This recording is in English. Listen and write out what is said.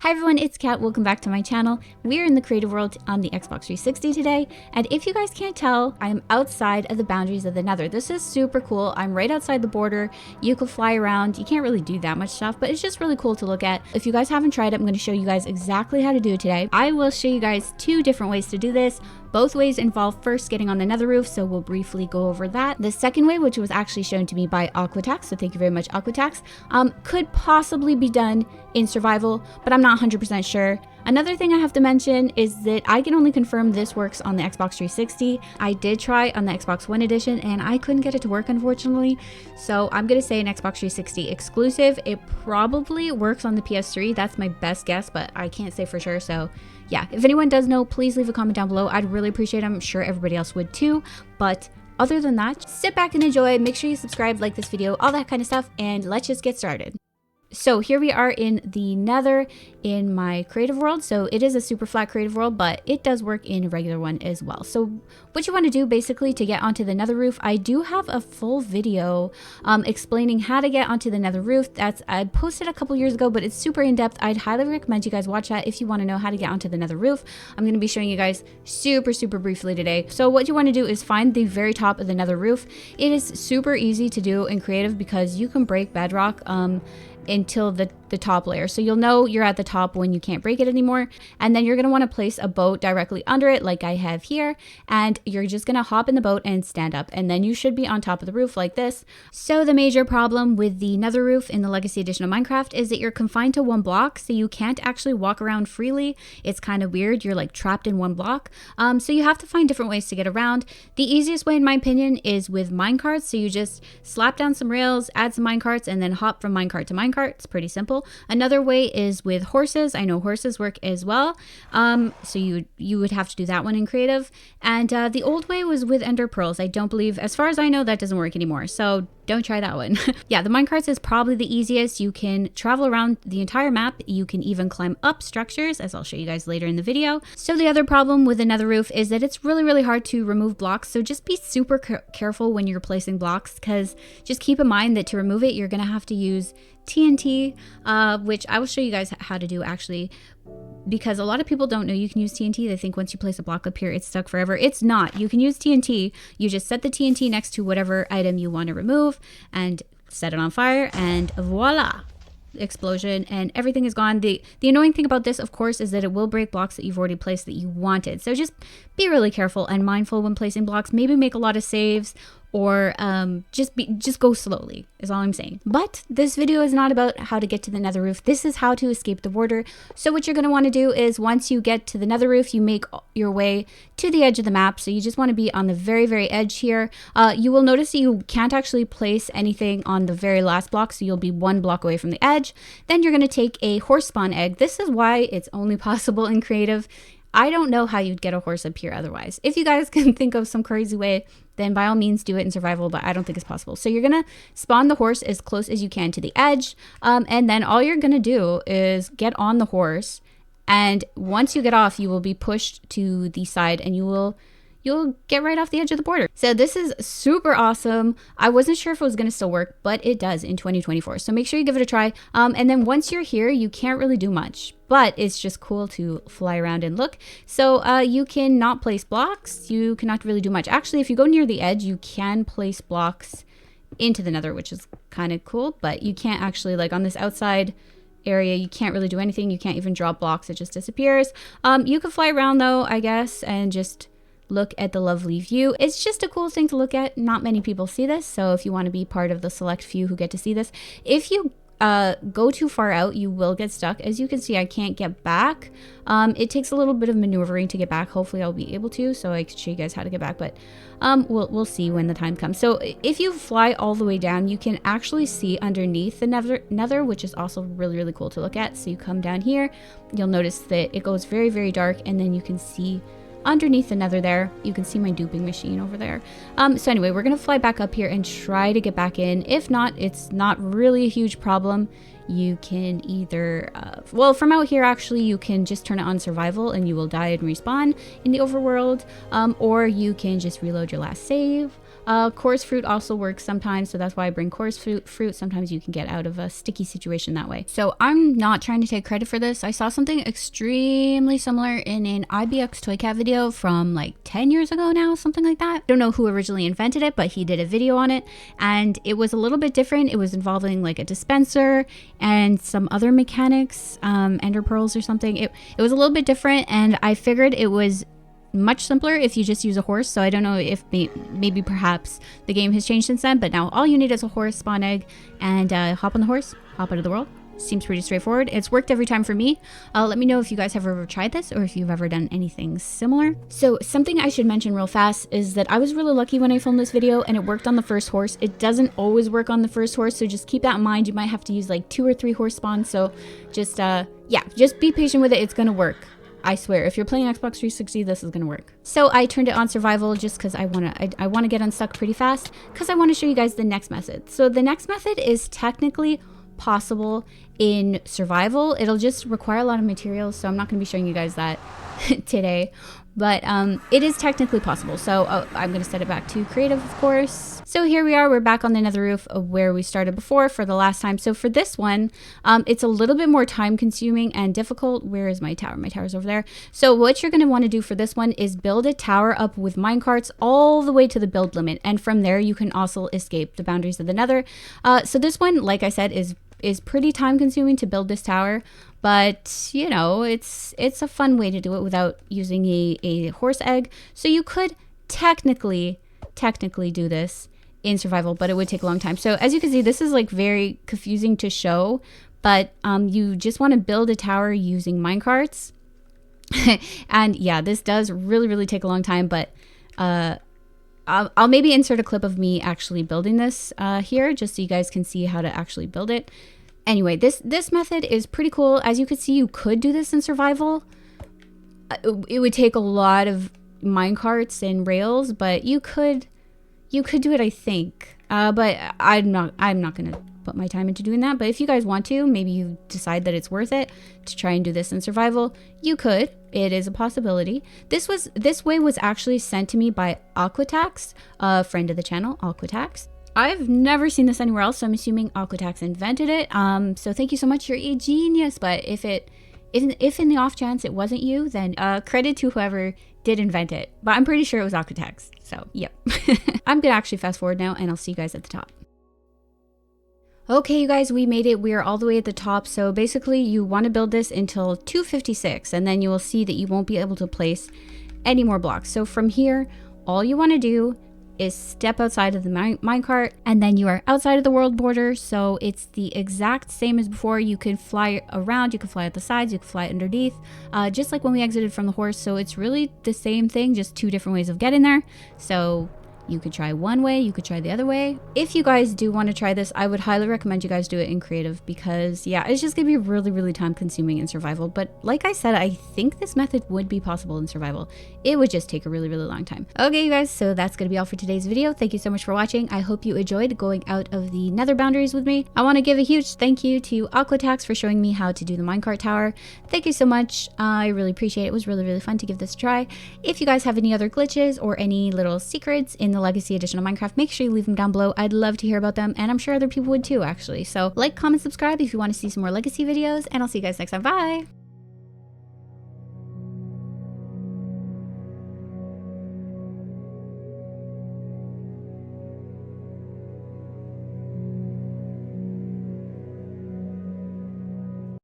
Hi everyone, it's Kat. Welcome back to my channel. We're in the creative world on the Xbox 360 today, and if you guys can't tell, I'm outside of the boundaries of the Nether. This is super cool. I'm right outside the border. You can fly around. You can't really do that much stuff, but it's just really cool to look at. If you guys haven't tried it, I'm going to show you guys exactly how to do it today. I will show you guys two different ways to do this. Both ways involve first getting on the nether roof, so we'll briefly go over that. The second way, which was actually shown to me by AQUATAX, so thank you very much AQUATAX, could possibly be done in survival, but I'm not 100% sure. Another thing I have to mention is that I can only confirm this works on the Xbox 360. I did try on the Xbox One edition and I couldn't get it to work, unfortunately. So I'm going to say an Xbox 360 exclusive. It probably works on the PS3. That's my best guess, but I can't say for sure. So yeah, if anyone does know, please leave a comment down below. I'd really appreciate it. I'm sure everybody else would too. But other than that, sit back and enjoy. Make sure you subscribe, like this video, all that kind of stuff, and let's just get started. So here we are in the Nether in my creative world. So it is a super flat creative world, but it does work in a regular one as well. So what you want to do basically to get onto the Nether roof, I do have a full video explaining how to get onto the Nether roof. I posted a couple years ago, but it's super in depth. I'd highly recommend you guys watch that if you want to know how to get onto the Nether roof. I'm going to be showing you guys super briefly today. So what you want to do is find the very top of the Nether roof. It is super easy to do in creative because you can break bedrock until the top layer. So you'll know you're at the top when you can't break it anymore. And then you're going to want to place a boat directly under it like I have here. And you're just going to hop in the boat and stand up. And then you should be on top of the roof like this. So the major problem with the Nether roof in the Legacy Edition of Minecraft is that you're confined to one block. So you can't actually walk around freely. It's kind of weird. You're like trapped in one block. So you have to find different ways to get around. The easiest way in my opinion is with minecarts. So you just slap down some rails, add some minecarts, and then hop from minecart to minecart. It's pretty simple. Another way is with horses. I know horses work as well. So you would have to do that one in creative. And the old way was with ender pearls. I don't believe, as far as I know, that doesn't work anymore. So don't try that one. Yeah, the minecarts is probably the easiest. You can travel around the entire map. You can even climb up structures, as I'll show you guys later in the video. So the other problem with the Nether roof is that it's really hard to remove blocks. So just be super careful when you're placing blocks, because just keep in mind that to remove it, you're going to have to use TNT, which I will show you guys how to do actually, because a lot of people don't know you can use TNT. They think once you place a block up here, it's stuck forever. It's not. You can use TNT. You just set the TNT next to whatever item you want to remove and set it on fire, and voila, explosion, and everything is gone. The annoying thing about this, of course, is that it will break blocks that you've already placed that you wanted. So just be really careful and mindful when placing blocks. Maybe make a lot of saves, or just go slowly is all I'm saying. But this video is not about how to get to the Nether roof. This is how to escape the border. So what you're going to want to do is once you get to the Nether roof, you make your way to the edge of the map. So you just want to be on the very edge here. You will notice that you can't actually place anything on the very last block, so you'll be one block away from the edge. Then you're going to take a horse spawn egg. This is why it's only possible in creative. I don't know how you'd get a horse up here otherwise. If you guys can think of some crazy way, then by all means do it in survival, but I don't think it's possible. So you're going to spawn the horse as close as you can to the edge, and then all you're going to do is get on the horse, and once you get off, you will be pushed to the side, and you'll get right off the edge of the border. So this is super awesome. I wasn't sure if it was going to still work, but it does in 2024. So make sure you give it a try. And then once you're here, you can't really do much, but it's just cool to fly around and look. So you can not place blocks. You cannot really do much. Actually, if you go near the edge, you can place blocks into the Nether, which is kind of cool, but you can't actually, like on this outside area, you can't really do anything. You can't even drop blocks. It just disappears. You can fly around though, I guess, and just look at the lovely view. It's just a cool thing to look at. Not many people see this, so if you want to be part of the select few who get to see this, if you go too far out, you will get stuck. As you can see, I can't get back. It takes a little bit of maneuvering to get back. Hopefully I'll be able to, so I can show you guys how to get back, but we'll see when the time comes. So if you fly all the way down, you can actually see underneath the Nether, which is also really cool to look at. So you come down here, you'll notice that it goes very dark, and then you can see underneath the Nether there. You can see my duping machine over there. So anyway, we're gonna fly back up here and try to get back in. If not, it's not really a huge problem. You can either well, from out here actually, you can just turn it on survival and you will die and respawn in the overworld, or you can just reload your last save. Coarse fruit also works sometimes, so that's why I bring coarse fruit. Sometimes you can get out of a sticky situation that way. So I'm not trying to take credit for this. I saw something extremely similar in an IBX Toy Cat video from like 10 years ago now, something like that. I don't know who originally invented it, but he did a video on it, and it was a little bit different. It was involving like a dispenser and some other mechanics, ender pearls or something. It was a little bit different, and I figured it was much simpler if you just use a horse. So I don't know if maybe perhaps the game has changed since then, but now all you need is a horse, spawn egg, and hop on the horse, hop out of the world. Seems pretty straightforward. It's worked every time for me. Let me know if you guys have ever tried this or if you've ever done anything similar. So something I should mention real fast is that I was really lucky when I filmed this video and it worked on the first horse. It doesn't always work on the first horse, so just keep that in mind. You might have to use like 2 or 3 horse spawns. So just yeah, just be patient with it. It's gonna work. I swear, if you're playing Xbox 360, this is gonna work. So I turned it on survival just because I wanna get unstuck pretty fast, because I want to show you guys the next method. So the next method is technically possible in survival. It'll just require a lot of materials, so I'm not gonna be showing you guys that today, but it is technically possible. So I'm gonna set it back to creative, of course. So here we are, we're back on the nether roof of where we started before for the last time. So for this one, it's a little bit more time consuming and difficult. Where is my tower? My tower's over there. So what you're gonna wanna do for this one is build a tower up with minecarts all the way to the build limit. And from there, you can also escape the boundaries of the nether. So this one, like I said, is pretty time consuming to build this tower, but you know, it's a fun way to do it without using a horse egg. So you could technically do this in survival, but it would take a long time. So as you can see, this is like very confusing to show, but you just want to build a tower using minecarts. And yeah, this does really take a long time, but I'll maybe insert a clip of me actually building this here, just so you guys can see how to actually build it. Anyway, this method is pretty cool. As you can see, you could do this in survival. It would take a lot of minecarts and rails, but you could do it, I think. But I'm not gonna put my time into doing that. But if you guys want to, maybe you decide that it's worth it to try and do this in survival, you could. It is a possibility. This way was actually sent to me by AQUATAX, a friend of the channel, AQUATAX. I've never seen this anywhere else, so I'm assuming AQUATAX invented it. So thank you so much. You're a genius. But if in the off chance it wasn't you, then credit to whoever did invent it. But I'm pretty sure it was AQUATAX. So yep. I'm gonna actually fast forward now, and I'll see you guys at the top. Okay, you guys, we made it. We are all the way at the top. So basically, you want to build this until 256, and then you will see that you won't be able to place any more blocks. So from here, all you want to do is step outside of the minecart, and then you are outside of the world border. So it's the exact same as before. You can fly around, you can fly at the sides, you can fly underneath, just like when we exited from the horse. So it's really the same thing, just 2 different ways of getting there. So you could try one way, you could try the other way. If you guys do want to try this, I would highly recommend you guys do it in creative, because yeah, it's just gonna be really time consuming in survival. But like I said, I think this method would be possible in survival. It would just take a really long time. Okay, you guys, so that's gonna be all for today's video. Thank you so much for watching. I hope you enjoyed going out of the nether boundaries with me. I want to give a huge thank you to AQUATAX for showing me how to do the minecart tower. Thank you so much. I really appreciate it. It was really fun to give this a try. If you guys have any other glitches or any little secrets in the Legacy Edition of Minecraft, make sure you leave them down below. I'd love to hear about them, and I'm sure other people would too, actually. So like, comment, subscribe if you want to see some more Legacy videos, and I'll see you guys next time. Bye!